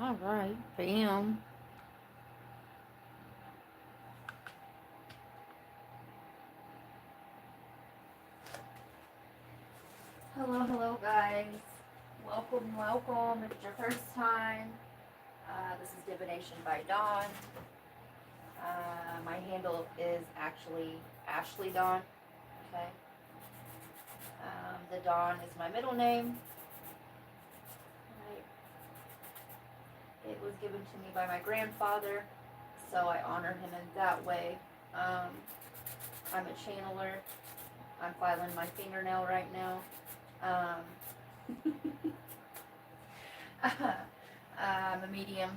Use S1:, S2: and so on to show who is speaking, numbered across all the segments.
S1: All right, bam. Hello, guys. Welcome. If it's your first time, this is Divination by Dawn. My handle is actually Ashley Dawn. Okay. The Dawn is my middle name. Right. It was given to me by my grandfather, so I honor him in that way. I'm a channeler. I'm filing my fingernail right now. I'm a medium.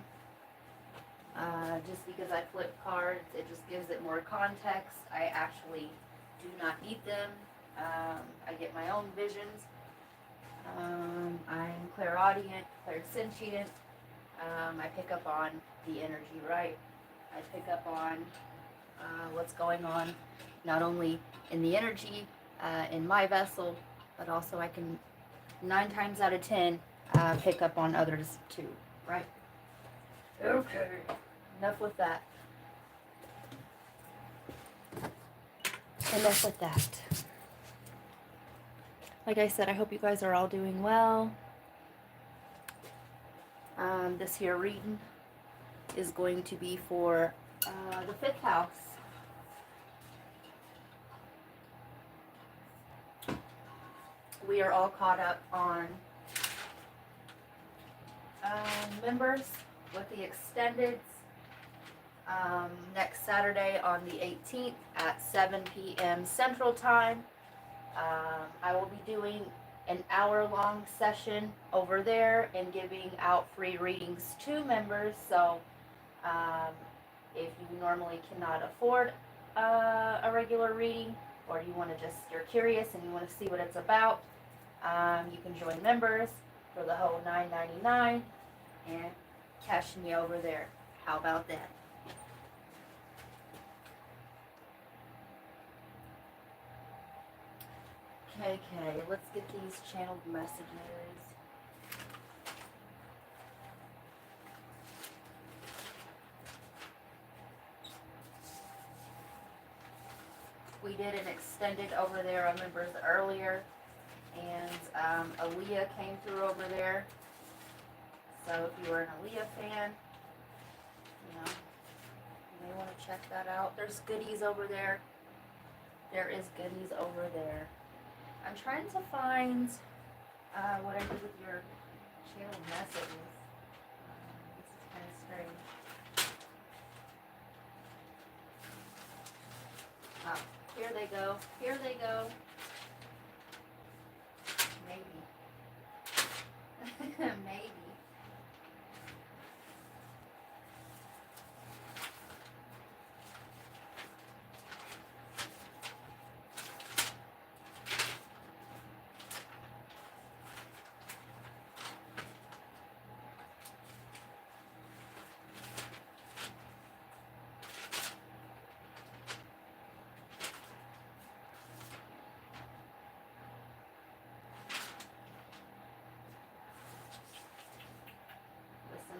S1: Just because I flip cards, it just gives it more context. I actually do not need them. I get my own visions. I'm clairaudient, clairsentient. I pick up on the energy, right? I pick up on what's going on, not only in the energy, in my vessel, but also I can 9 times out of 10 pick up on others too, right? Okay, enough with that. Enough with that. Like I said, I hope you guys are all doing well. This here reading is going to be for the 5th house. We are all caught up on members with the extendeds. Next Saturday on the 18th at 7 p.m. Central Time. I will be doing an hour-long session over there and giving out free readings to members. So if you normally cannot afford a regular reading, or you want to you're curious and you want to see what it's about, you can join members for the whole $9.99 and cash me over there. How about that? Okay, let's get these channeled messages. We did an extended over there on members earlier, and Aaliyah came through over there. So if you are an Aaliyah fan, you may want to check that out. There's goodies over there. There is goodies over there. I'm trying to find what I did with your channel messages. This is kind of strange. Oh, here they go. Here they go. Maybe. Maybe.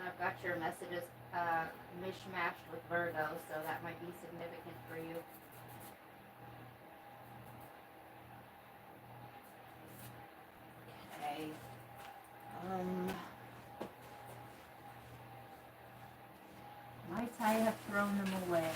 S1: I've got your messages mishmashed with Virgo, so that might be significant for you. Okay. Might I have thrown them away?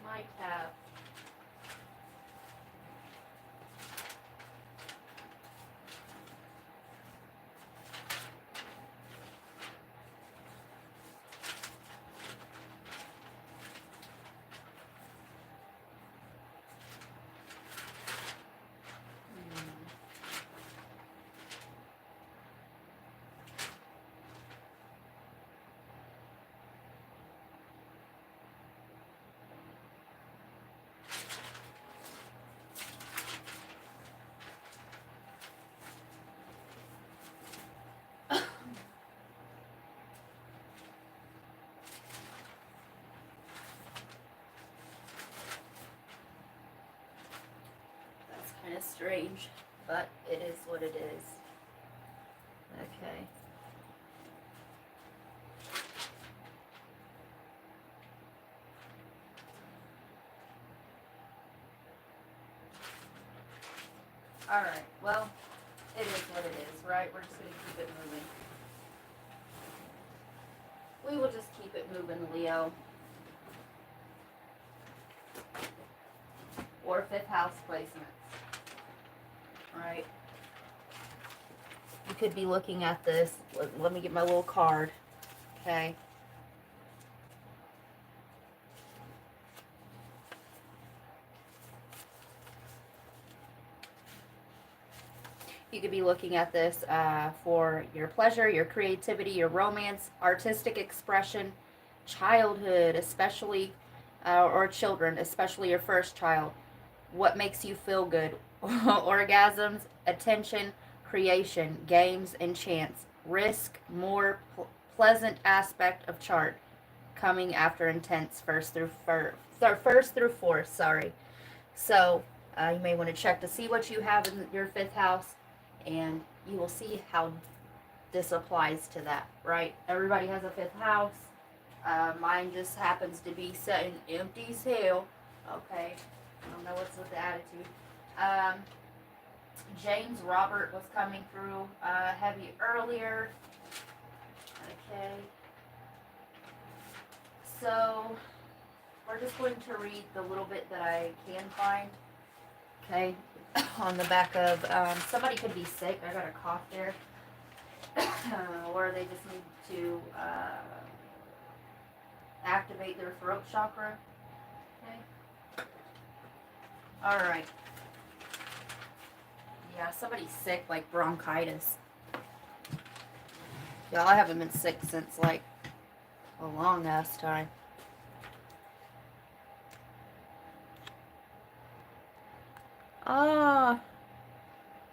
S1: Might have of strange, but it is what it is. Okay. Alright, well, it is what it is, right? We're just going to keep it moving. We will just keep it moving, Leo. Or fifth house placements. Right? You could be looking at this. Let me get my little card. Okay. You could be looking at this for your pleasure, your creativity, your romance, artistic expression, childhood, especially, or children, especially your first child. What makes you feel good? Orgasms, attention, creation, games, and chance. Risk, more pleasant aspect of chart, coming after intense first through fourth. Sorry. So you may want to check to see what you have in your fifth house, and you will see how this applies to that, right? Everybody has a fifth house. Mine just happens to be sitting empty as hell. Okay. I don't know what's with the attitude. James Robert was coming through heavy earlier. Okay. So we're just going to read the little bit that I can find. Okay. On the back of, somebody could be sick. I got a cough there. Or they just need to activate their throat chakra. Okay. Alright. Yeah, somebody's sick, like bronchitis. Y'all, I haven't been sick since, like, a long ass time.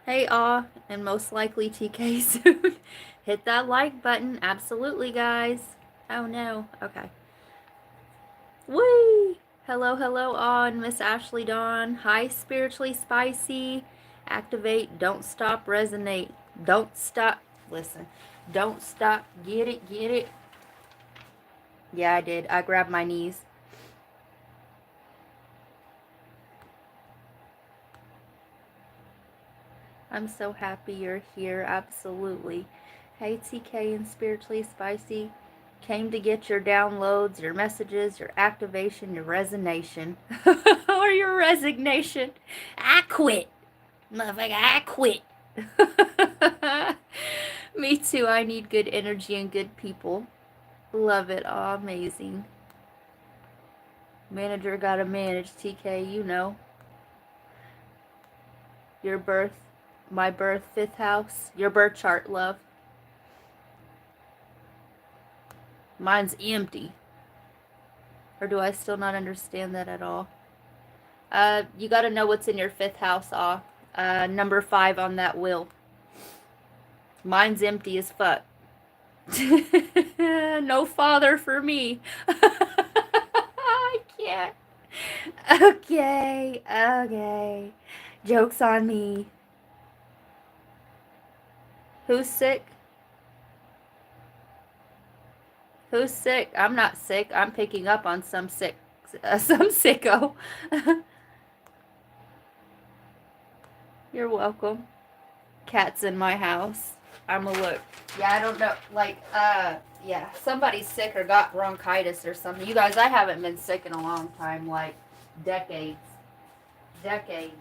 S1: Hey, and most likely TK soon. Hit that like button. Absolutely, guys. Oh, no. Okay. Whee! Hello, and Miss Ashley Dawn. Hi, Spiritually Spicy. Activate. Don't stop. Resonate. Don't stop. Listen. Don't stop. Get it. Yeah, I did. I grabbed my knees. I'm so happy you're here. Absolutely. Hey, TK and Spiritually Spicy. Came to get your downloads, your messages, your activation, your resignation. Or your resignation. I quit. Motherfucker, I quit. Me too. I need good energy and good people. Love it. Oh, amazing. Manager gotta manage. TK, you know. Your birth. My birth, fifth house. Your birth chart, love. Mine's empty. Or do I still not understand that at all? You gotta know what's in your fifth house, number 5 on that wheel. Mine's empty as fuck. No father for me. I can't. Okay. Joke's on me. Who's sick? Who's sick? I'm not sick. I'm picking up on some sicko. You're welcome. Cat's in my house. I'm a look. Yeah, I don't know. Like, yeah, somebody's sick or got bronchitis or something. You guys, I haven't been sick in a long time. Like, decades. Okay.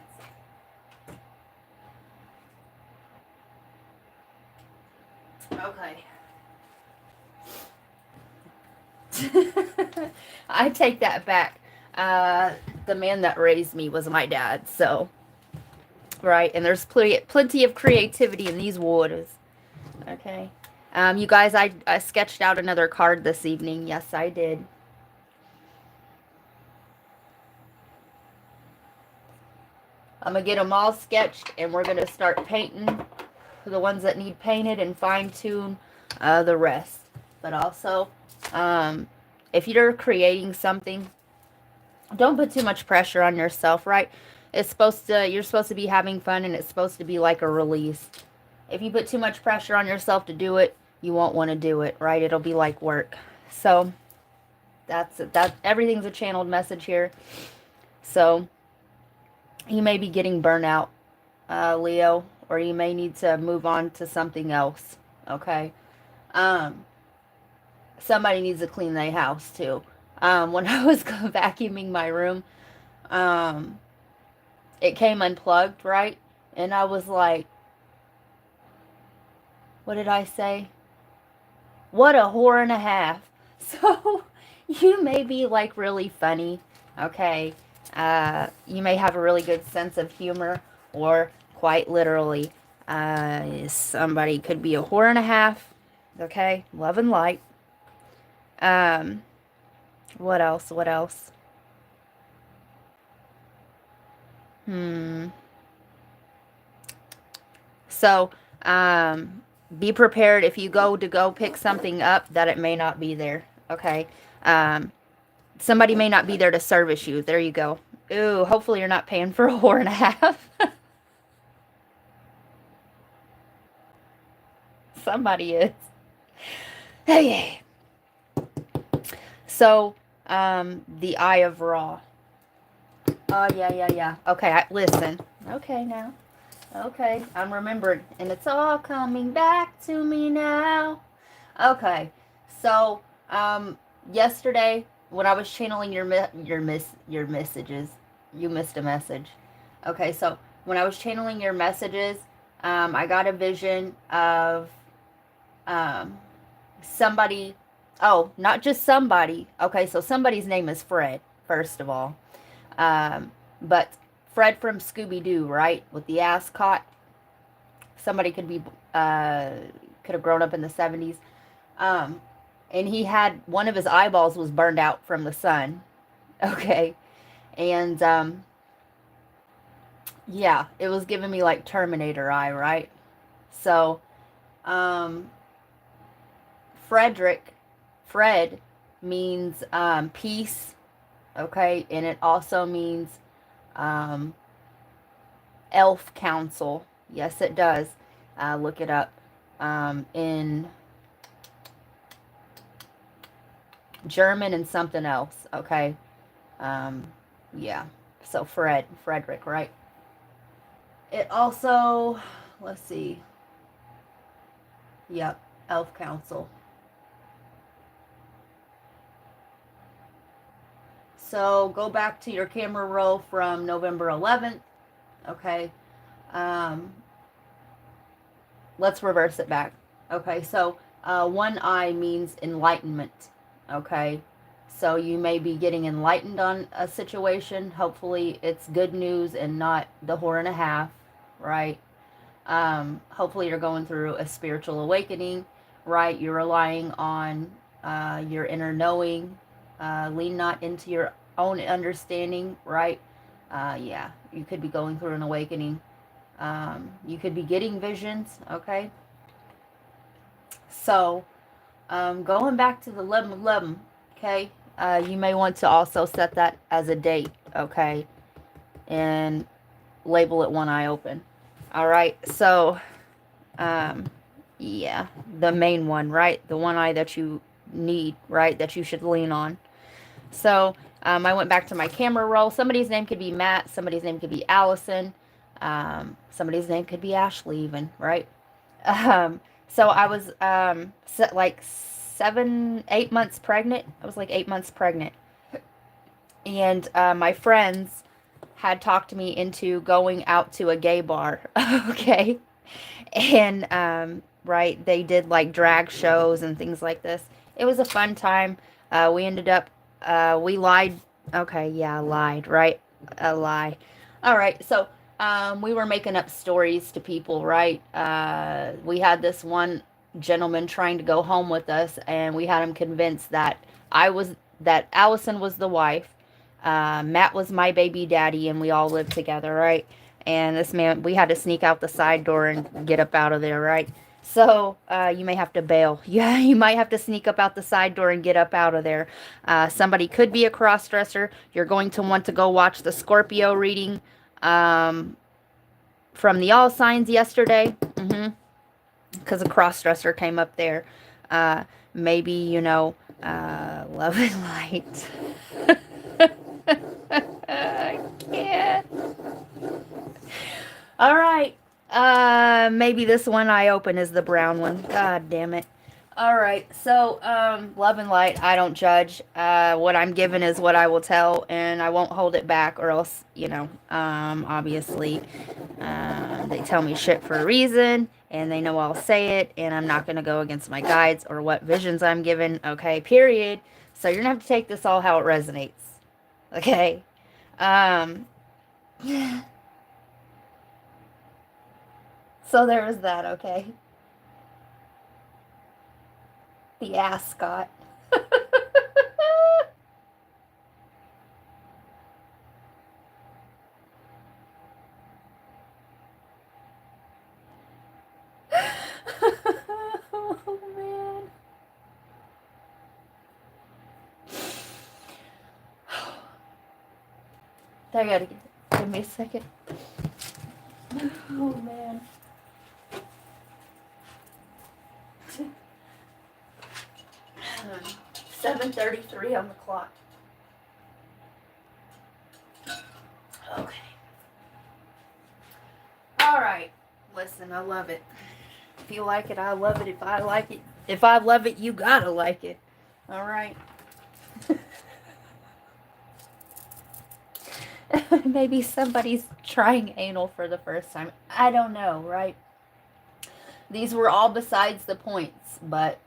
S1: I take that back. The man that raised me was my dad, so. Right, and there's plenty of creativity in these waters. Okay. You guys, I sketched out another card this evening. Yes, I did. I'm going to get them all sketched, and we're going to start painting for the ones that need painted and fine-tune the rest. But also, if you're creating something, don't put too much pressure on yourself, right? You're supposed to be having fun, and it's supposed to be like a release. If you put too much pressure on yourself to do it, you won't want to do it, right? It'll be like work. So that everything's a channeled message here. So you may be getting burnout, Leo, or you may need to move on to something else. Okay. Um, Somebody needs to clean their house too. When I was vacuuming my room, um, it came unplugged, right? And I was like, what did I say? What a whore and a half. So you may be like really funny, okay? You may have a really good sense of humor, or quite literally, somebody could be a whore and a half, okay? Love and light. Um, what else? What else? So, be prepared if you go pick something up that it may not be there. Okay. Somebody may not be there to service you. There you go. Ooh, hopefully you're not paying for a whore and a half. Somebody is. Okay. So, the Eye of Ra. Oh, yeah. Okay, listen. Okay, now. Okay, I'm remembered, and it's all coming back to me now. Okay, so yesterday when I was channeling your messages, you missed a message. Okay, so when I was channeling your messages, I got a vision of somebody. Oh, not just somebody. Okay, so somebody's name is Fred, first of all. But Fred from Scooby-Doo, right? With the ascot. Somebody could have grown up in the 70s. And he had, one of his eyeballs was burned out from the sun. Okay. And, yeah, it was giving me like Terminator eye, right? So, Fred means, peace. Okay. And it also means, elf council. Yes, it does. Look it up. In German and something else. Okay. Yeah. So Frederick, right? It also, let's see. Yep. Elf council. So go back to your camera roll from November 11th. Okay. Let's reverse it back. Okay. So one eye means enlightenment. Okay. So you may be getting enlightened on a situation. Hopefully it's good news and not the whore and a half. Right. Hopefully you're going through a spiritual awakening. Right. You're relying on your inner knowing. Lean not into your own understanding, right? Yeah, you could be going through an awakening. You could be getting visions, okay? So, going back to the 11, okay? You may want to also set that as a date, okay? And label it one eye open. All right, so, yeah, the main one, right? The one eye that you need, right? That you should lean on. So I went back to my camera roll. Somebody's name could be Matt. Somebody's name could be Allison. Somebody's name could be Ashley even, right? So I was like 8 months pregnant. I was like 8 months pregnant. And my friends had talked me into going out to a gay bar. Okay. And, right, they did like drag shows and things like this. It was a fun time. We ended up we lied. Okay, yeah, lied, right? A lie. All right, so we were making up stories to people, right? We had this one gentleman trying to go home with us, and we had him convinced that that Allison was the wife, Matt was my baby daddy, and we all lived together, right? And this man, we had to sneak out the side door and get up out of there, right? So you may have to bail. Yeah, you might have to sneak up out the side door and get up out of there. Somebody could be a cross-dresser. You're going to want to go watch the Scorpio reading. From the all signs yesterday. Because a cross-dresser came up there. Maybe, love and light. I can't. All right. Maybe this one I open is the brown one. God damn it. All right. So, love and light. I don't judge. What I'm given is what I will tell, and I won't hold it back, or else, obviously, they tell me shit for a reason, and they know I'll say it, and I'm not gonna go against my guides or what visions I'm given. Okay. Period. So you're gonna have to take this all how it resonates. Okay. So there was that, okay? The ascot. Oh, man. I gotta give me a second. Oh, man. 7:33 on the clock. Okay. Alright. Listen, I love it. If you like it, I love it. If I like it, if I love it, you gotta like it. Alright. Maybe somebody's trying anal for the first time. I don't know, right? These were all besides the points, but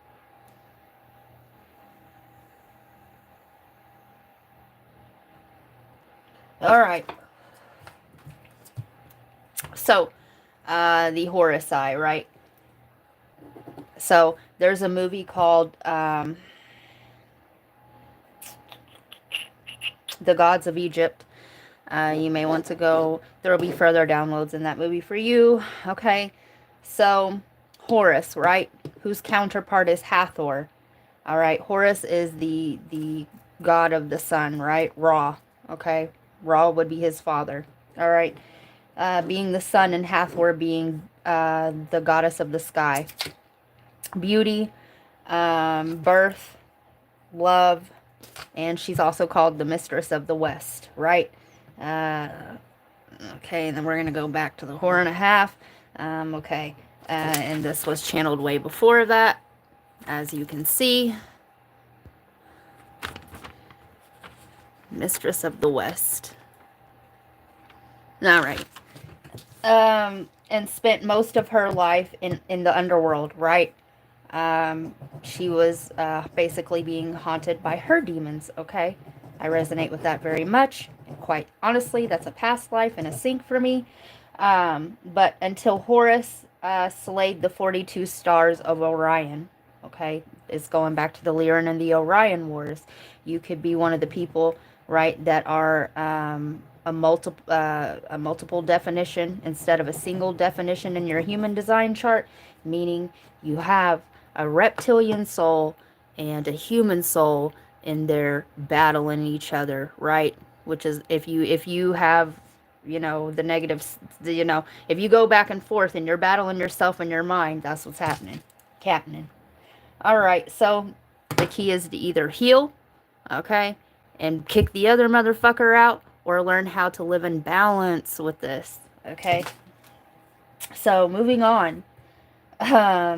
S1: all right. So, the Horus Eye, right? So, there's a movie called The Gods of Egypt. You may want to go. There will be further downloads in that movie for you. Okay. So, Horus, right? Whose counterpart is Hathor. All right. Horus is the god of the sun, right? Ra. Okay. Ra would be his father. All right. Being the sun, and Hathor being the goddess of the sky. Beauty, birth, love, and she's also called the mistress of the West, right? Okay, and then we're going to go back to the whore and a half. Okay, and this was channeled way before that, as you can see. Mistress of the West. All right. And spent most of her life in the underworld, right? She was basically being haunted by her demons, okay? I resonate with that very much. And quite honestly, that's a past life and a sync for me. But until Horus slayed the 42 stars of Orion, okay? It's going back to the Lyran and the Orion Wars. You could be one of the people, right, that are a multiple definition instead of a single definition in your human design chart, meaning you have a reptilian soul and a human soul in there battling each other, right? Which is if you have, the negatives, if you go back and forth and you're battling yourself in your mind, that's what's happening. All right, so the key is to either heal, okay, and kick the other motherfucker out, or learn how to live in balance with this, okay? So, moving on.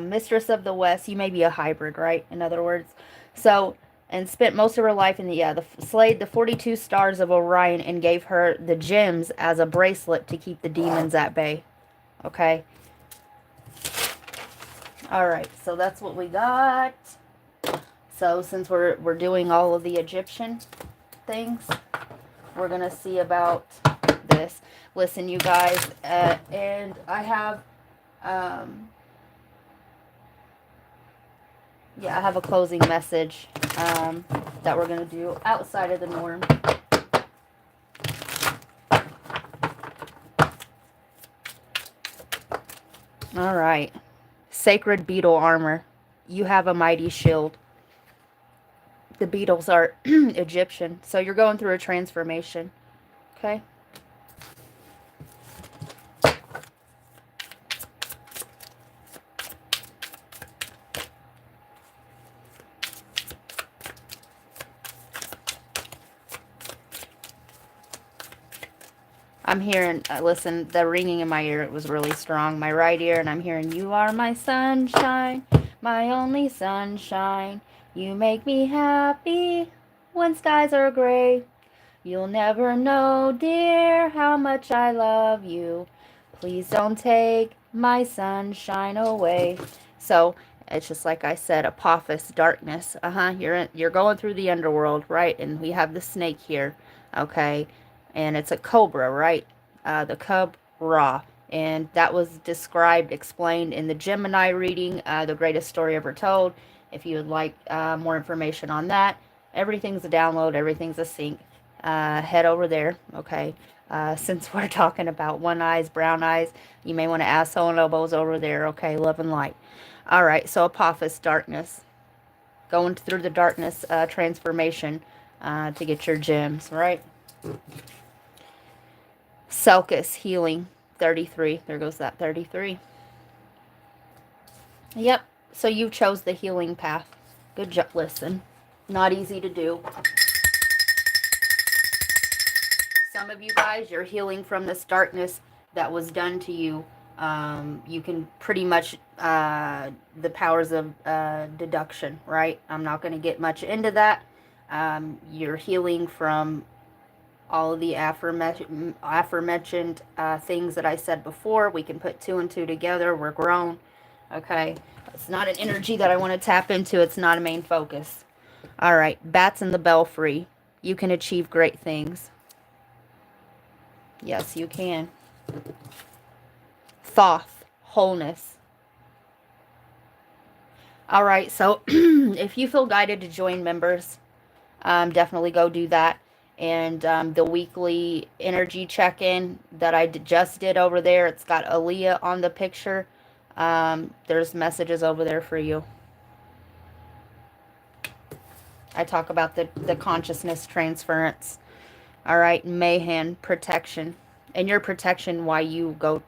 S1: Mistress of the West, you may be a hybrid, right? In other words. So, and spent most of her life in slayed the 42 stars of Orion and gave her the gems as a bracelet to keep the demons at bay. Okay? Alright, so that's what we got. So, since we're doing all of the Egyptian things, we're going to see about this. Listen, you guys, and I have, I have a closing message that we're going to do outside of the norm. All right. Sacred beetle armor. You have a mighty shield. The beetles are Egyptian, so you're going through a transformation. Okay? I'm hearing, listen, the ringing in my ear, it was really strong. My right ear, and I'm hearing, you are my sunshine, my only sunshine. You make me happy when skies are gray. You'll never know, dear, how much I love you. Please don't take my sunshine away. So it's just like I said, Apophis, darkness. You're going through the underworld, right? And we have the snake here, okay? And it's a cobra, right? The cub Ra. And that was described, explained in the Gemini reading, The Greatest Story Ever Told. If you would like more information on that, everything's a download, everything's a sync. Head over there, okay? Since we're talking about one eyes, brown eyes, you may want to asshole and elbows over there, okay? Love and light. All right, so Apophis, darkness. Going through the darkness transformation to get your gems, right? Selkis, healing, 33. There goes that 33. Yep, so you chose the healing path. Good job. Listen, not easy to do. Some of you guys, you're healing from this darkness that was done to you. You can pretty much, the powers of deduction, right? I'm not going to get much into that. You're healing from all of the aforementioned things that I said before. We can put 2 and 2 together. We're grown. Okay? It's not an energy that I want to tap into. It's not a main focus. All right. Bats in the belfry. You can achieve great things. Yes, you can. Thoth, wholeness. All right, so if you feel guided to join members, definitely go do that. And the weekly energy check-in that I just did over there, it's got Aaliyah on the picture. There's messages over there for you. I talk about the consciousness transference. All right, Mayhem, protection. And your protection while you go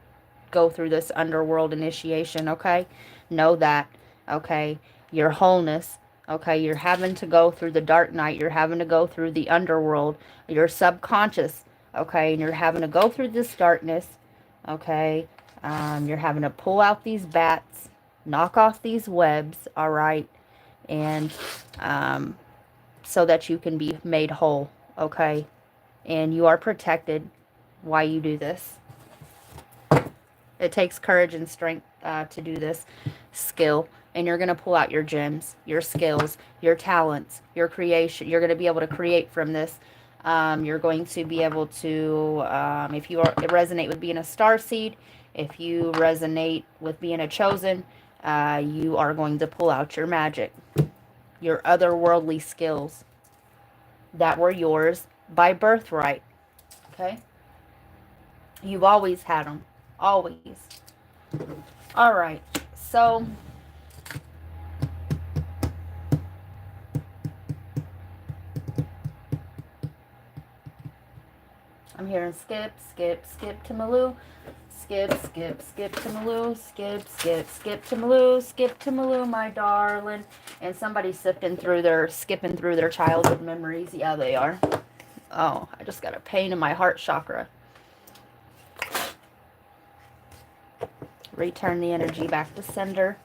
S1: through this underworld initiation, okay? Know that, okay? Your wholeness, okay? You're having to go through the dark night. You're having to go through the underworld. Your subconscious, okay? And you're having to go through this darkness, okay? You're having to pull out these bats, knock off these webs, all right? And so that you can be made whole, okay? And you are protected while you do this. It takes courage and strength to do this skill. And you're going to pull out your gems, your skills, your talents, your creation. You're going to be able to create from this. You're going to be able to, if you resonate with being a starseed, if you resonate with being a chosen, you are going to pull out your magic, your otherworldly skills that were yours by birthright. Okay? You've always had them. Always. All right. So I'm hearing skip, skip, skip to Malou. Skip, skip, skip to Malou. Skip, skip, skip to Malou. Skip to Malou, my darling. And somebody's skipping through their childhood memories. Yeah, they are. Oh, I just got a pain in my heart chakra. Return the energy back to sender.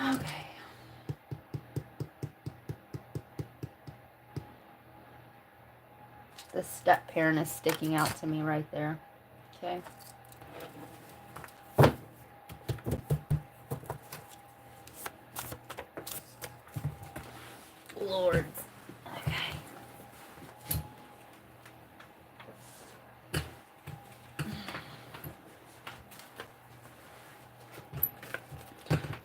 S1: Okay. The step parent is sticking out to me right there. Okay. Lords. Okay.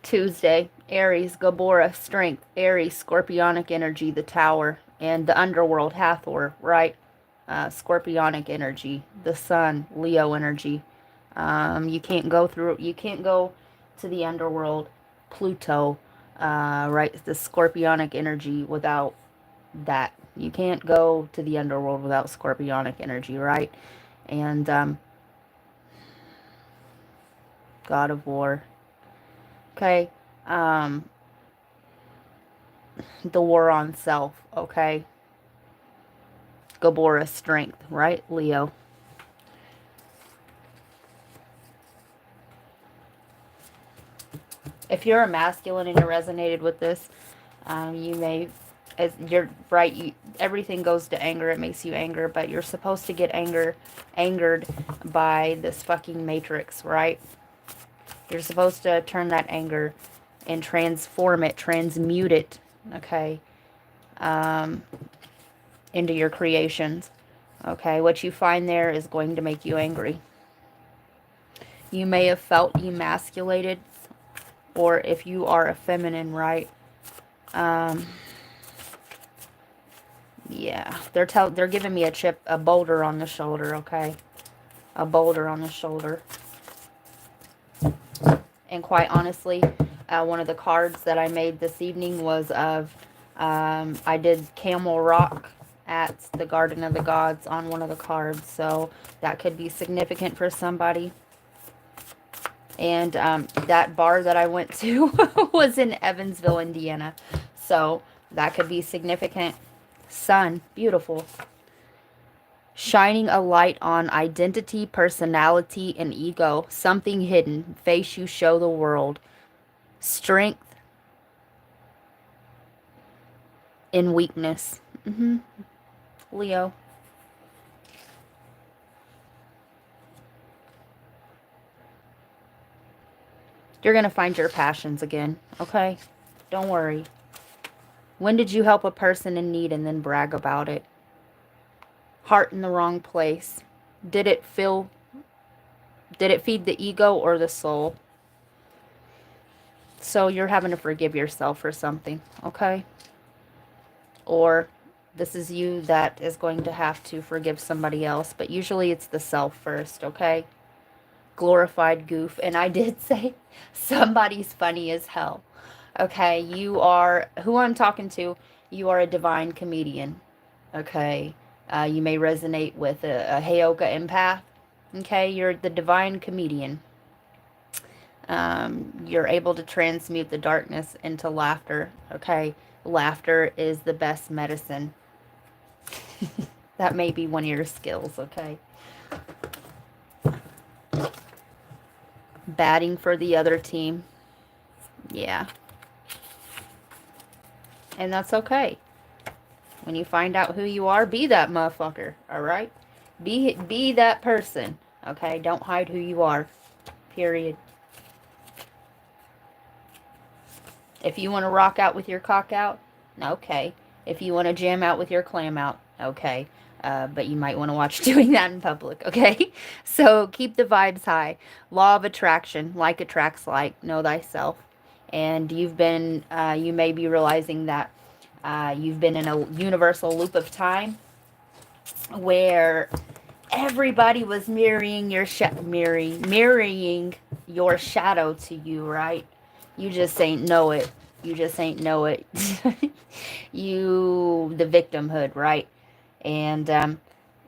S1: Tuesday, Aries, Gabora, strength, Aries, scorpionic energy, the tower, and the underworld, Hathor, right? Scorpionic energy, the sun, Leo energy. You can't go to the underworld, Pluto, right? The scorpionic energy without that. You can't go to the underworld without scorpionic energy, right? And God of War. Okay, um, the war on self, okay? Gabora's strength, right, Leo? If you're a masculine and you resonated with this, you may, as you're right, everything goes to anger. It makes you anger, but you're supposed to get angered by this fucking matrix, right? You're supposed to turn that anger and transform it, transmute it, okay, into your creations. Okay, what you find there is going to make you angry. You may have felt emasculated, or if you are a feminine, right? Yeah, they're giving me a boulder on the shoulder, okay? A boulder on the shoulder. And quite honestly, one of the cards that I made this evening was of, I did Camel Rock at the Garden of the Gods on one of the cards. So that could be significant for somebody. And that bar that I went to was in Evansville, Indiana. So that could be significant. Sun, beautiful. Shining a light on identity, personality, and ego. Something hidden. Face you show the world. Strength in weakness. Leo. You're going to find your passions again, okay? Don't worry. When did you help a person in need and then brag about it? Heart in the wrong place. Did it feed the ego or the soul? So you're having to forgive yourself for something, okay? Or this is you that is going to have to forgive somebody else, but usually it's the self first, okay? Glorified goof. And I did say somebody's funny as hell. Okay, you are, who I'm talking to, you are a divine comedian. Okay, you may resonate with a Heyoka empath. Okay, you're the divine comedian. You're able to transmute the darkness into laughter. Okay, laughter is the best medicine. That may be one of your skills, okay? Batting for the other team. Yeah. And that's okay. When you find out who you are, be that motherfucker, alright? Be that person, okay? Don't hide who you are, period. If you want to rock out with your cock out, okay. If you want to jam out with your clam out, okay. But you might want to watch doing that in public, okay? So keep the vibes high. Law of attraction, like attracts like, know thyself. And you've been, you may be realizing that you've been in a universal loop of time where everybody was mirroring your shadow to you, right? You just ain't know it. You just ain't know it. The victimhood, right? And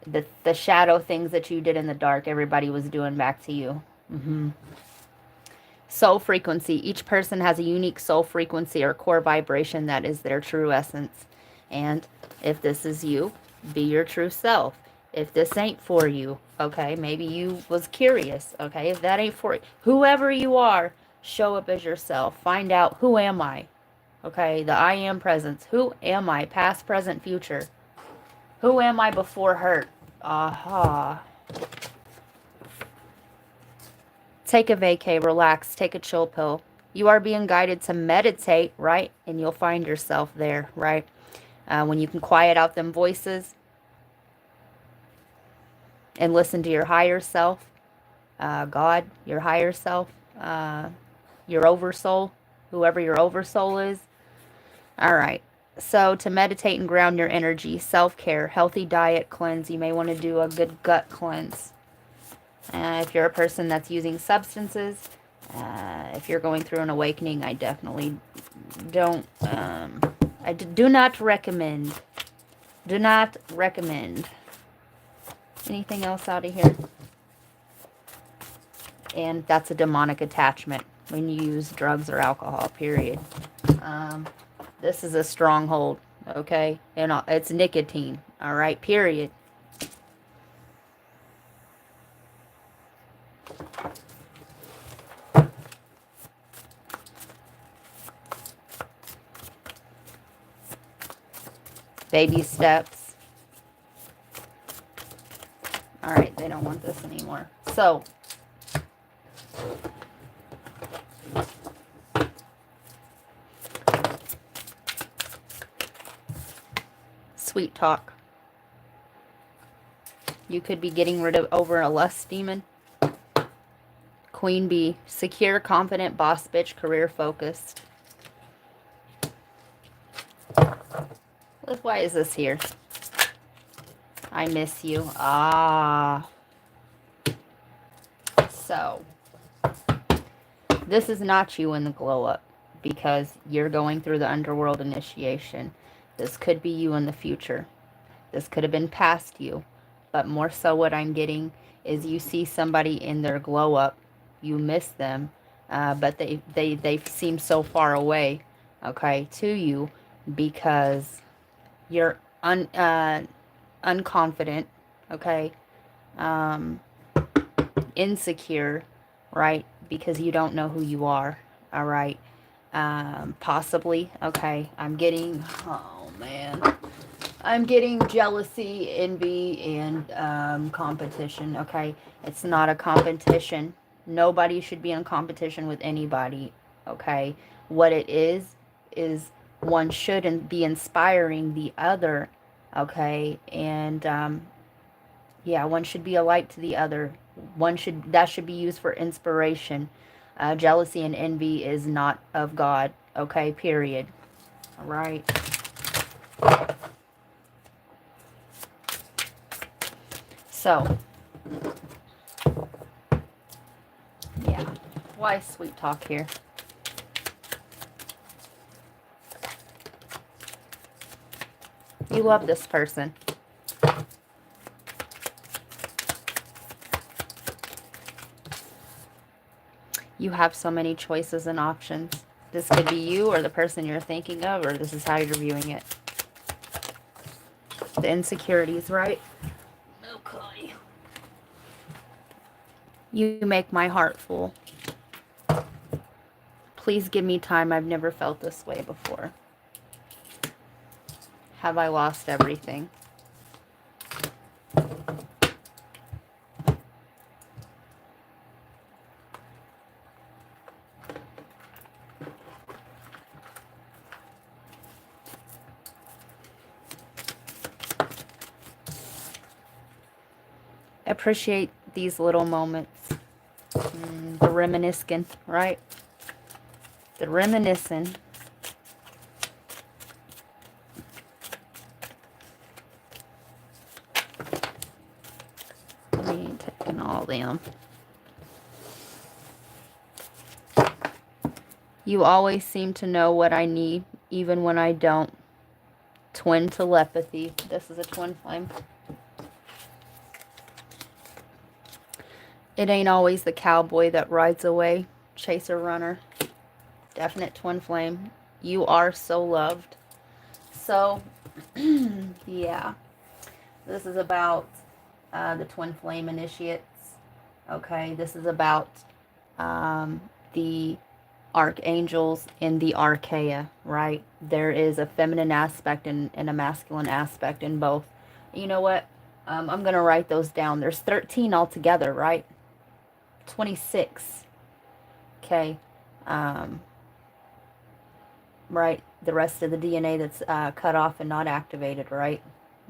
S1: the shadow things that you did in the dark, everybody was doing back to you. Soul frequency. Each person has a unique soul frequency or core vibration that is their true essence. And if this is you, be your true self. If this ain't for you, okay, maybe you was curious, okay, if that ain't for you, whoever you are, show up as yourself. Find out, who am I? Okay, the I am presence. Who am I? Past, present, future. Who am I before hurt? Aha. Take a vacay, relax, take a chill pill. You are being guided to meditate, right? And you'll find yourself there, right? When you can quiet out them voices and listen to your higher self, God, your higher self, your oversoul, whoever your oversoul is. All right. So to meditate and ground your energy, self-care, healthy diet, cleanse. You may want to do a good gut cleanse. If you're a person that's using substances, if you're going through an awakening, I definitely don't, I do not recommend. Do not recommend. Anything else out of here? And that's a demonic attachment. when you use drugs or alcohol, period. This is a stronghold, okay? And it's nicotine, all right, period. Baby steps. All right, they don't want this anymore. So, sweet talk. You could be getting rid of over a lust demon. Queen bee. Secure, confident, boss bitch, career focused. Why is this here? I miss you. Ah. So, this is not you in the glow up because you're going through the underworld initiation. This could be you in the future. This could have been past you. But more so what I'm getting is you see somebody in their glow up. You miss them. But they seem so far away, okay, to you because you're unconfident, okay, insecure, right, because you don't know who you are, all right, possibly, okay, I'm getting, oh man, I'm getting jealousy, envy, and competition, okay, it's not a competition, nobody should be in competition with anybody, okay, what it is one shouldn't be inspiring the other, okay, and yeah, one should be a light to the other. That should be used for inspiration. Jealousy and envy is not of God, okay, period. All right. So, yeah, why sweet talk here? You love this person. You have so many choices and options. This could be you or the person you're thinking of, or this is how you're viewing it. The insecurities, right? Okay. You make my heart full. Please give me time. I've never felt this way before. Have I lost everything? Appreciate these little moments. The reminiscing, right? The reminiscing. Me taking all them. You always seem to know what I need, even when I don't. Twin telepathy. This is a twin flame. It ain't always the cowboy that rides away. Chaser runner. Definite twin flame. You are so loved. So, yeah. This is about the twin flame initiates. Okay, this is about the archangels in the archaea, right? There is a feminine aspect and a masculine aspect in both. You know what? I'm going to write those down. There's 13 altogether, right? 26. Okay. Right. The rest of the DNA that's cut off and not activated, right?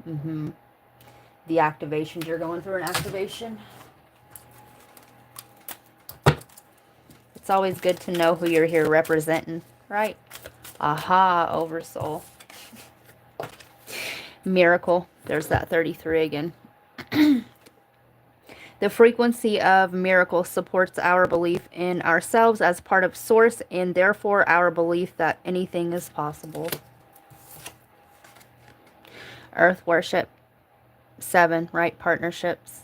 S1: The activations, you're going through an activation. It's always good to know who you're here representing, right? Aha, Oversoul. Miracle. There's that 33 again. The frequency of miracle supports our belief in ourselves as part of Source, and therefore our belief that anything is possible. Earth worship. 7, right? Partnerships.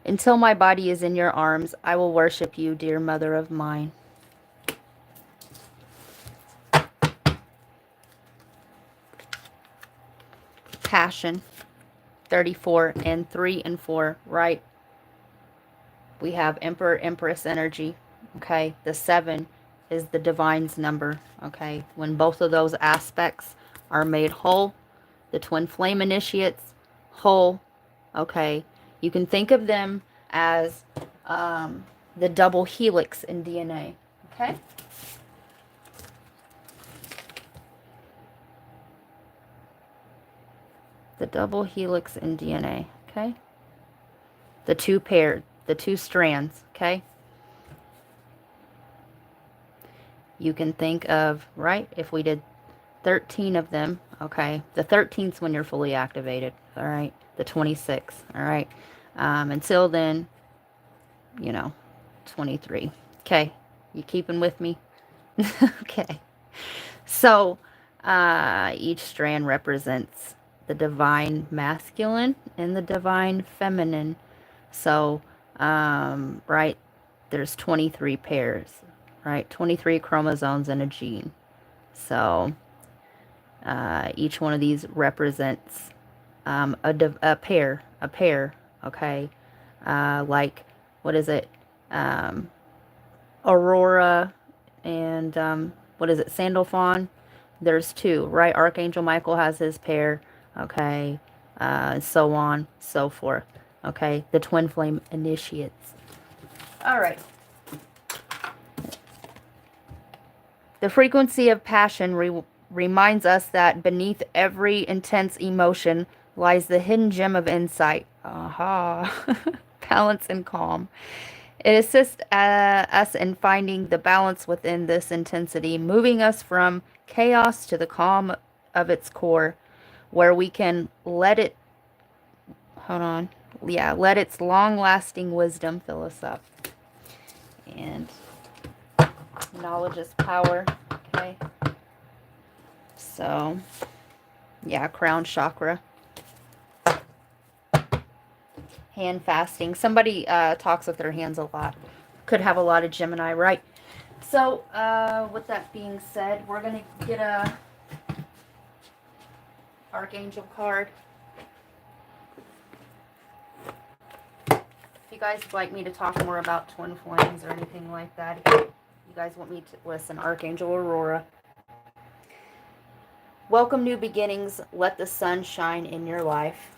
S1: Until my body is in your arms, I will worship you, dear mother of mine. passion, 34, and 3 and 4, right? We have Emperor, Empress energy, okay? The 7 is the divine's number, okay? When both of those aspects are made whole, the twin flame initiates, whole, okay? You can think of them as the double helix in DNA, okay? The double helix in DNA, okay? The two strands, okay? You can think of, right, if we did 13 of them, okay? The 13th when you're fully activated, all right? The 26th, all right? Until then, 23. Okay, you keeping with me? Okay. So, each strand represents the divine masculine and the divine feminine. So, right, there's 23 pairs, right? 23 chromosomes in a gene. So, each one of these represents a pair, okay? Like, what is it? Aurora and, what is it? Sandalphon. There's 2, right? Archangel Michael has his pair, okay? So on, so forth, okay? The twin flame initiates. All right. The frequency of passion reminds us that beneath every intense emotion lies the hidden gem of insight. Aha. Balance and calm. It assists us in finding the balance within this intensity, moving us from chaos to the calm of its core, where we can let it, let its long-lasting wisdom fill us up. And knowledge is power, okay? So, yeah, crown chakra. Hand fasting. Somebody talks with their hands a lot. Could have a lot of Gemini, right? So, with that being said, we're going to get a Archangel card. If you guys would like me to talk more about twin flames or anything like that, if you guys want me to listen, Archangel Aurora. Welcome new beginnings. Let the sun shine in your life.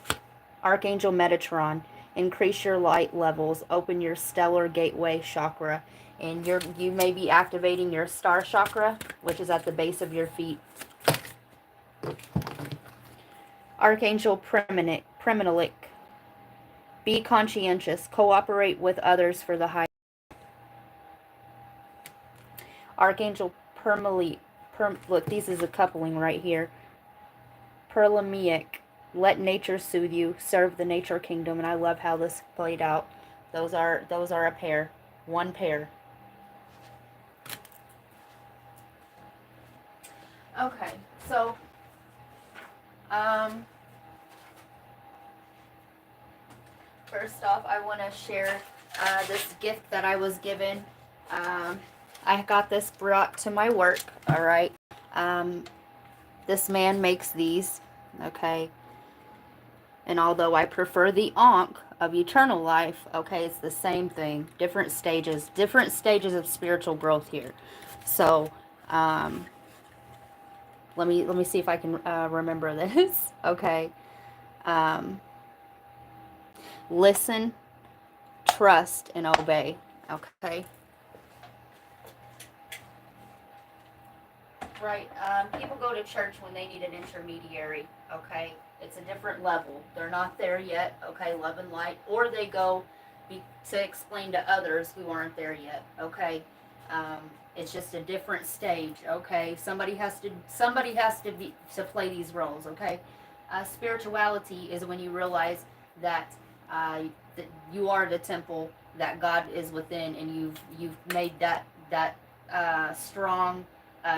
S1: Archangel Metatron. Increase your light levels, open your stellar gateway chakra, and you may be activating your star chakra, which is at the base of your feet. Archangel Premenelik. Be conscientious, cooperate with others for the high. Archangel look, this is a coupling right here. Perlamiek. Let nature soothe you. Serve the nature kingdom. And I love how this played out. Those are a pair. One pair. Okay. So, first off, I want to share this gift that I was given. I got this brought to my work. All right. This man makes these. Okay. And although I prefer the Ankh of eternal life, okay, it's the same thing. Different stages of spiritual growth here. So, let me see if I can remember this. Okay. Listen, trust, and obey. Okay. Right. People go to church when they need an intermediary. Okay. It's a different level. They're not there yet. Okay. Love and light. Or they go to explain to others who aren't there yet. Okay. It's just a different stage. Okay. Somebody has to play these roles. Okay. Spirituality is when you realize that that you are the temple that God is within, and you've made that strong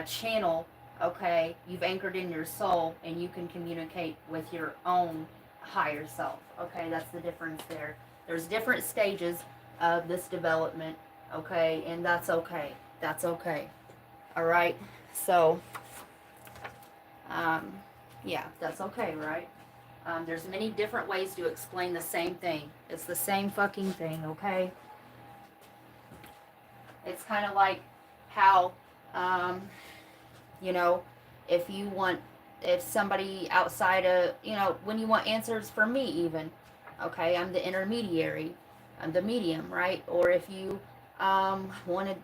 S1: channel. Okay, you've anchored in your soul, and you can communicate with your own higher self. Okay, that's the difference there. There's different stages of this development. Okay, and that's okay. That's okay. All right. So, yeah, that's okay, right? There's many different ways to explain the same thing. It's the same fucking thing, okay? It's kind of like how, um, you know, if you want, if somebody outside of, when you want answers from me, even, okay, I'm the intermediary, I'm the medium, right? Or if you wanted,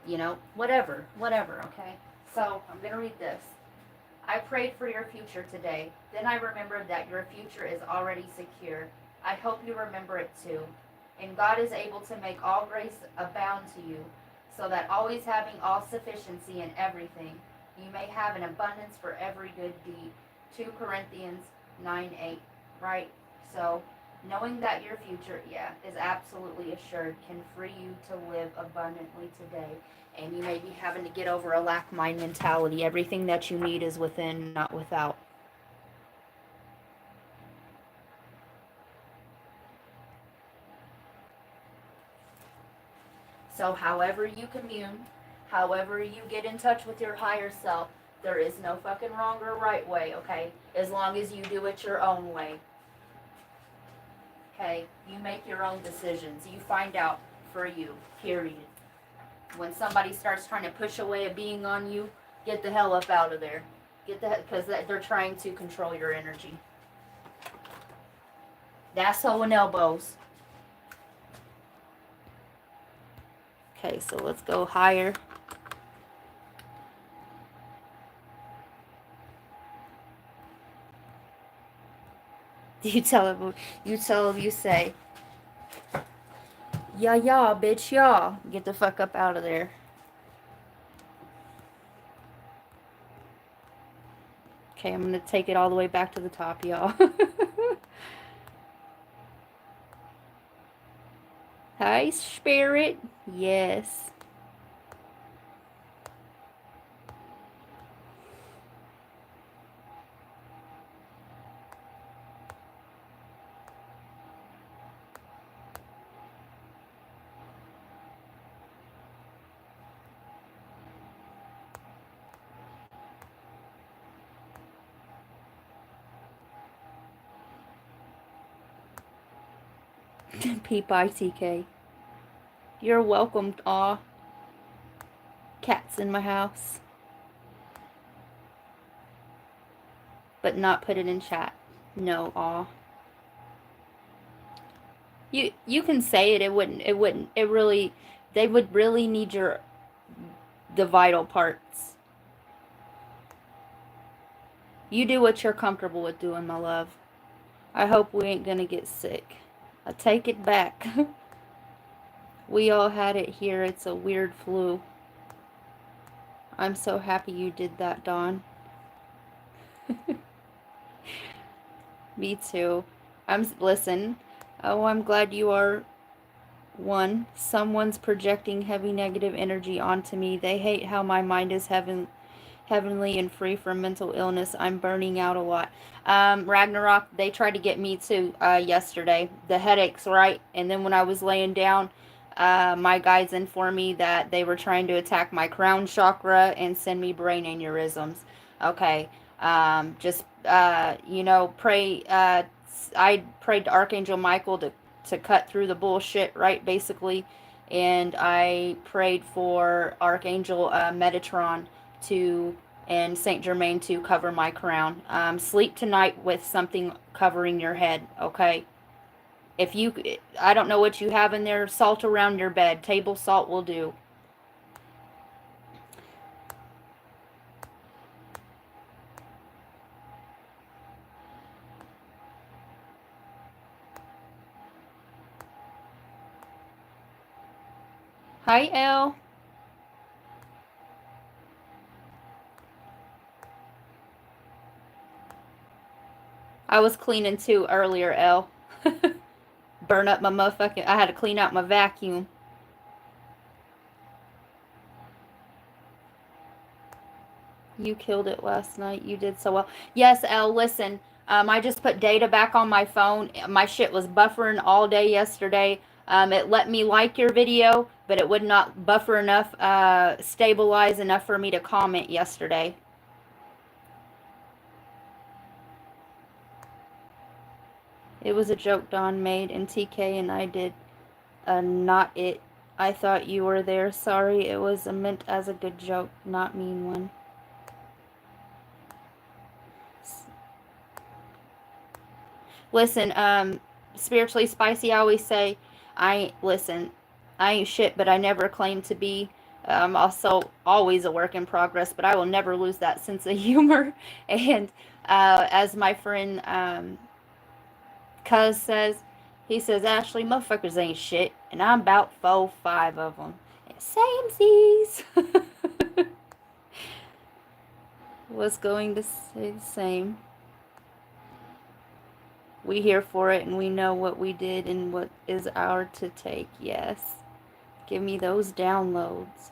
S1: whatever, okay? So I'm going to read this. I prayed for your future today. Then I remembered that your future is already secure. I hope you remember it too. And God is able to make all grace abound to you, so that always having all sufficiency in everything, you may have an abundance for every good deed. 2 Corinthians 9:8, right? So, knowing that your future, is absolutely assured can free you to live abundantly today. And you may be having to get over a lack mind mentality. Everything that you need is within, not without. So, however you commune, however you get in touch with your higher self, there is no fucking wrong or right way, okay? As long as you do it your own way. Okay? You make your own decisions. You find out for you, period. When somebody starts trying to push away a being on you, get the hell up out of there. Because they're trying to control your energy. That's hoe and elbows. Okay, so let's go higher. You tell him, you say, yeah, bitch, yeah. Get the fuck up out of there. Okay, I'm gonna take it all the way back to the top, y'all. Hi, spirit. Yes. Peep ITK. You're welcome, aw. Cats in my house. But not put it in chat. No, aw. You can say it, it wouldn't. They would really need the vital parts. You do what you're comfortable with doing, my love. I hope we ain't gonna get sick. I take it back. We all had it here. It's a weird flu. I'm so happy you did that, Dawn. Me too. Listen. Oh, I'm glad you are one. Someone's projecting heavy negative energy onto me. They hate how my mind is heavenly and free from mental illness. I'm burning out a lot. Ragnarok, they tried to get me too yesterday. The headaches, right? And then when I was laying down, my guides informed me that they were trying to attack my crown chakra and send me brain aneurysms. Okay. Just, pray. I prayed to Archangel Michael to cut through the bullshit, right? Basically. And I prayed for Archangel Metatron and Saint Germain to cover my crown. Sleep tonight with something covering your head, okay? I don't know what you have in there, salt around your bed. Table salt will do. Hi, Elle. I was cleaning too earlier, Elle. Burn up my motherfucking... I had to clean out my vacuum. You killed it last night. You did so well. Yes, Elle, listen. I just put data back on my phone. My shit was buffering all day yesterday. It let me like your video, but it would not buffer enough, stabilize enough for me to comment yesterday.
S2: It was a joke Don made, and TK and I did not it. I thought you were there. Sorry, it was meant as a good joke, not mean one. Listen, spiritually spicy, I always say, listen, I ain't shit, but I never claim to be. I'm also always a work in progress, but I will never lose that sense of humor. And as my friend Cuz says, he says, Ashley, motherfuckers ain't shit, and I'm about 4-5 of them. Samesies. Was going to say the same. We here for it, and we know what we did and what is our to take. Yes. Give me those downloads.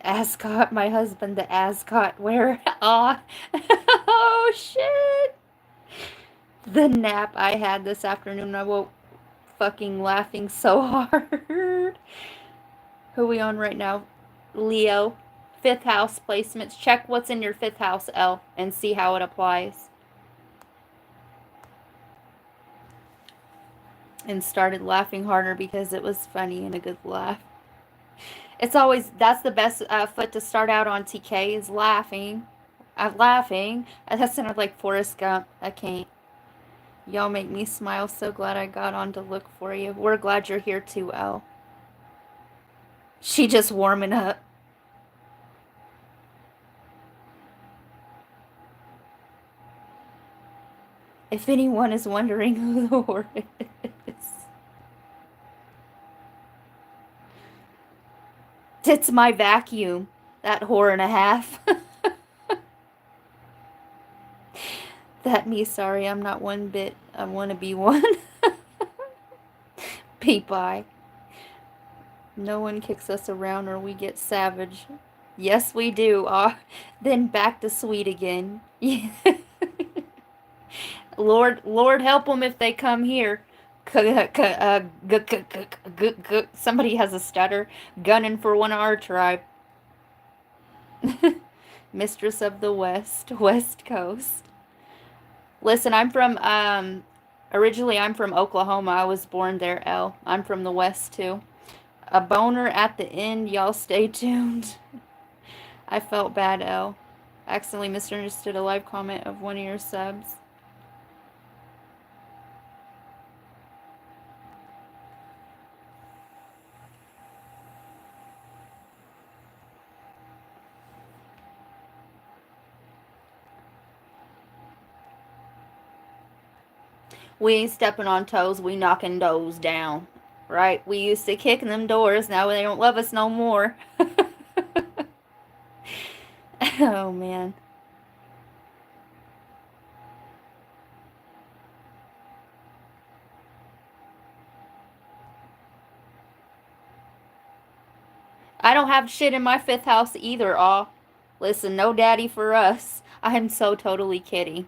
S2: Ascot, my husband, the Ascot, where? Aw. Oh, shit. The nap I had this afternoon, I woke fucking laughing so hard. Who are we on right now? Leo. 5th house placements. Check what's in your 5th house, L, and see how it applies. And started laughing harder because it was funny and a good laugh. It's always, that's the best foot to start out on, TK, is laughing. I'm laughing. That sounded like Forrest Gump. I can't. Y'all make me smile. So glad I got on to look for you. We're glad you're here too, Elle. She just warming up. If anyone is wondering who the whore is, it's my vacuum. That whore and a half. That me, sorry, I'm not one bit. I want to be one. Peep-eye. No one kicks us around or we get savage. Yes, we do. Then back to sweet again. Lord help them if they come here. Somebody has a stutter. Gunning for one of our tribe. Mistress of the West Coast. Listen, I'm from, originally I'm from Oklahoma. I was born there, L. I'm from the West, too. A boner at the end. Y'all stay tuned. I felt bad, L. Accidentally misunderstood a live comment of one of your subs. We ain't stepping on toes, we knocking doors down. Right? We used to kick them doors, now they don't love us no more. Oh, man. I don't have shit in my 5th house either, aw. Listen, no daddy for us. I'm so totally kidding.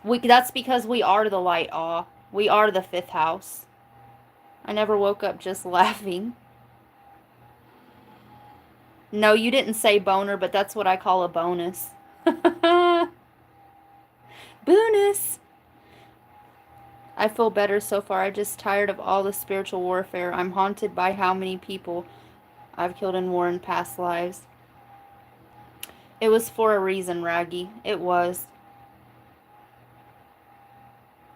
S2: That's because we are the light, aw. We are the 5th house. I never woke up just laughing. No, you didn't say boner, but that's what I call a bonus. Bonus! I feel better so far. I'm just tired of all the spiritual warfare. I'm haunted by how many people I've killed in war in past lives. It was for a reason, Raggy. It was.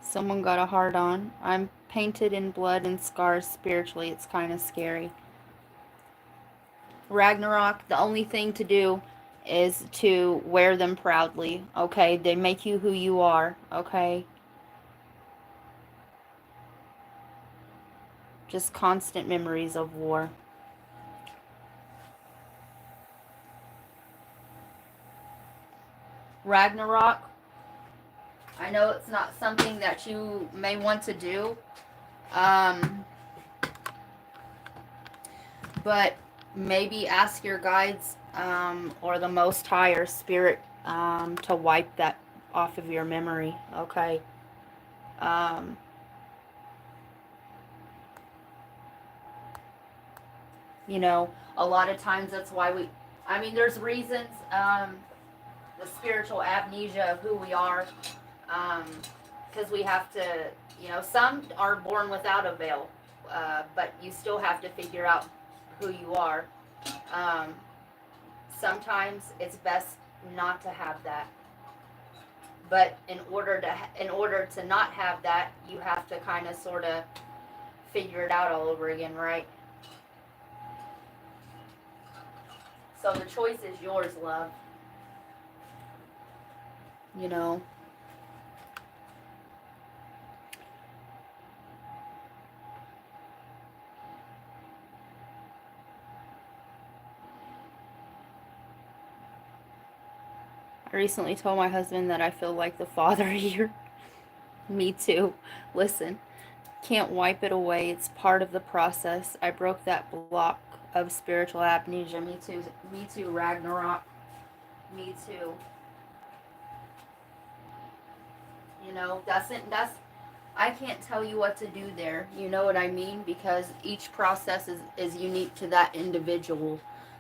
S2: Someone got a hard on. I'm painted in blood and scars spiritually. It's kind of scary. Ragnarok, the only thing to do is to wear them proudly, okay? They make you who you are, okay? Just constant memories of war. Ragnarok, I know it's not something that you may want to do, but maybe ask your guides or the Most Higher Spirit to wipe that off of your memory, okay? You know, a lot of times that's why there's reasons, the spiritual amnesia of who we are.
S1: Because we have to, some are born without a veil, but you still have to figure out who you are. Um, Sometimes it's best not to have that. But in order to not have that, you have to kind of sort of figure it out all over again, right? So the choice is yours, love. You know. I recently told my husband that I feel like the father here. Me too. Listen, can't wipe it away. It's part of the process. I broke that block of spiritual amnesia. Me too. Me too, Ragnarok. Me too. That's I can't tell you what to do there. You know what I mean? Because each process is unique to that individual.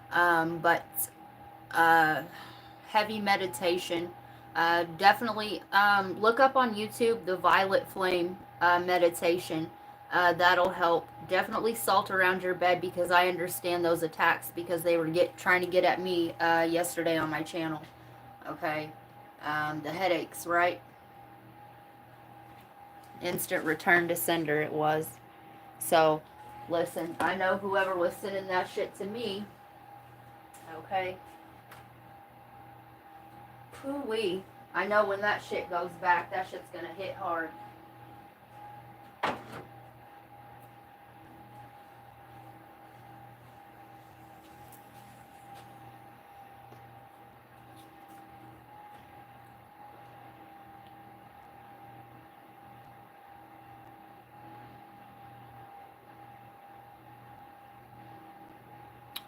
S1: But heavy meditation. Definitely look up on YouTube the Violet Flame meditation. That'll help. Definitely salt around your bed, because I understand those attacks, because they were trying to get at me yesterday on my channel. Okay, the headaches, right? Instant return to sender it was. So, listen, I know whoever was sending that shit to me. Okay. Poo-wee. I know when that shit goes back, that shit's gonna hit hard.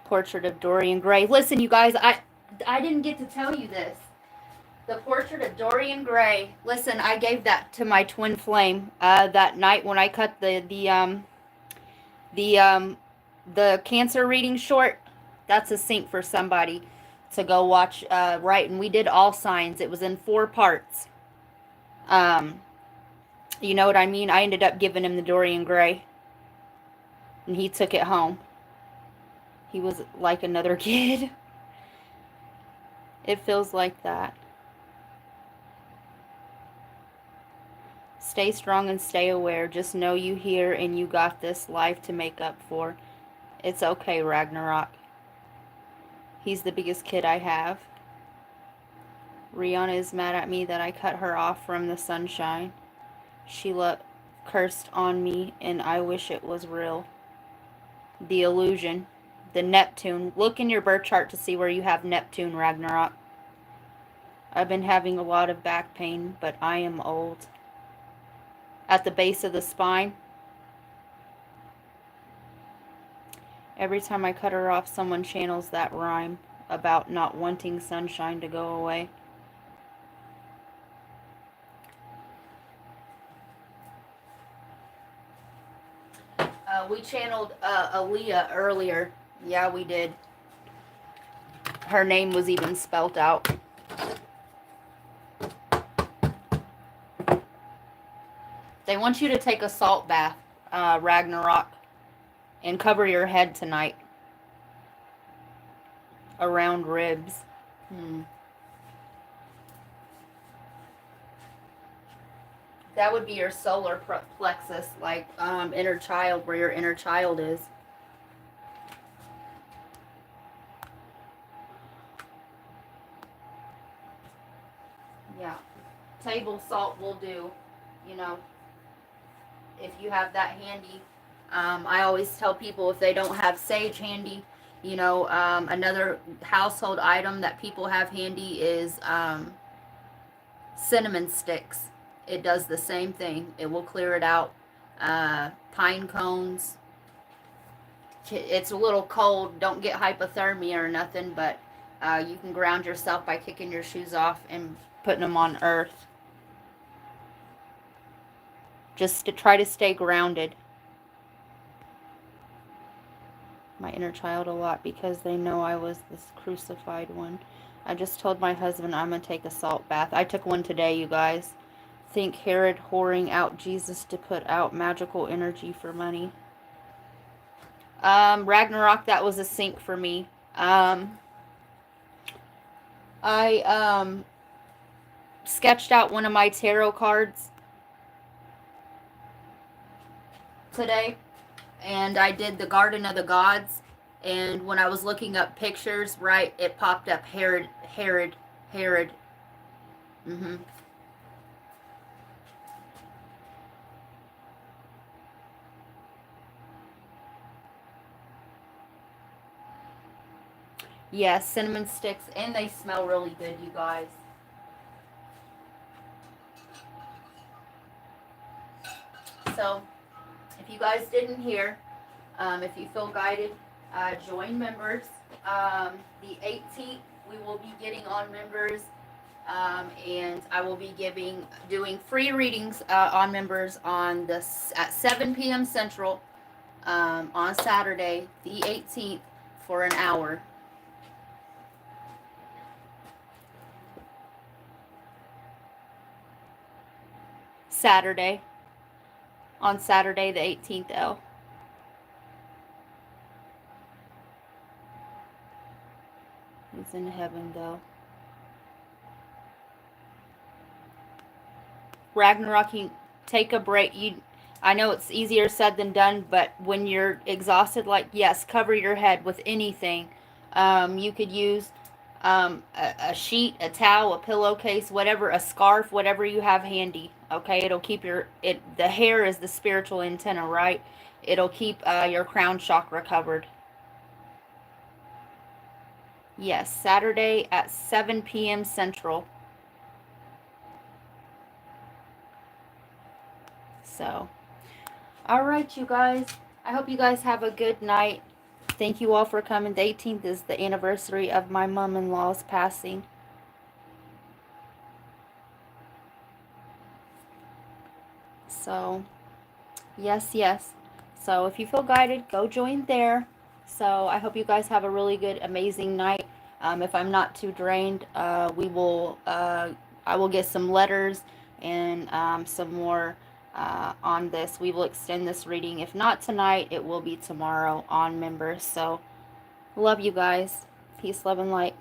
S1: Portrait of Dorian Gray. Listen, you guys, I didn't get to tell you this. The Portrait of Dorian Gray. Listen, I gave that to my twin flame that night when I cut the cancer reading short. That's a sync for somebody to go watch. Right, and we did all signs. It was in 4 parts. You know what I mean? I ended up giving him the Dorian Gray, and he took it home. He was like another kid. It feels like that. Stay strong and stay aware. Just know you here and you got this life to make up for. It's okay, Ragnarok. He's the biggest kid I have. Rihanna is mad at me that I cut her off from the sunshine. Sheila cursed on me and I wish it was real. The illusion. The Neptune. Look in your birth chart to see where you have Neptune, Ragnarok. I've been having a lot of back pain, but I am old. At the base of the spine. Every time I cut her off, someone channels that rhyme about not wanting sunshine to go away. We channeled Aaliyah earlier. Yeah, we did. Her name was even spelt out. They want you to take a salt bath, Ragnarok, and cover your head tonight. Around ribs. That would be your solar plexus, like inner child, where your inner child is. Yeah. Table salt will do, if you have that handy. I always tell people if they don't have sage handy, another household item that people have handy is cinnamon sticks. It does the same thing. It will clear it out. Pine cones. It's a little cold. Don't get hypothermia or nothing, but you can ground yourself by kicking your shoes off and putting them on earth. Just to try to stay grounded. My inner child a lot because they know I was this crucified one. I just told my husband I'm going to take a salt bath. I took one today, you guys.
S2: Think Herod whoring out Jesus to put out magical energy for money. Ragnarok, that was a sync for me. I sketched out one of my tarot cards today, and I did the Garden of the Gods, and when I was looking up pictures, right, it popped up Herod. Yes, cinnamon sticks, and they smell really good, you guys. So, if you guys didn't hear, if you feel guided, join members. The 18th, we will be getting on members, and I will be doing free readings on members at 7 p.m. Central on Saturday, the 18th, for an hour. On Saturday the 18th, L. He's in heaven, though. Ragnarok, you take a break. I know it's easier said than done, but when you're exhausted, like, yes, cover your head with anything. You could use a sheet, a towel, a pillowcase, whatever, a scarf, whatever you have handy. Okay, it'll keep the hair is the spiritual antenna, right? It'll keep your crown chakra covered. Yes, Saturday at 7 p.m. Central. So, all right, you guys. I hope you guys have a good night. Thank you all for coming. The 18th is the anniversary of my mom-in-law's passing. So, yes. So, if you feel guided, go join there. So, I hope you guys have a really good, amazing night. If I'm not too drained, I will get some letters and some more on this. We will extend this reading. If not tonight, it will be tomorrow on members. So, love you guys. Peace, love, and light.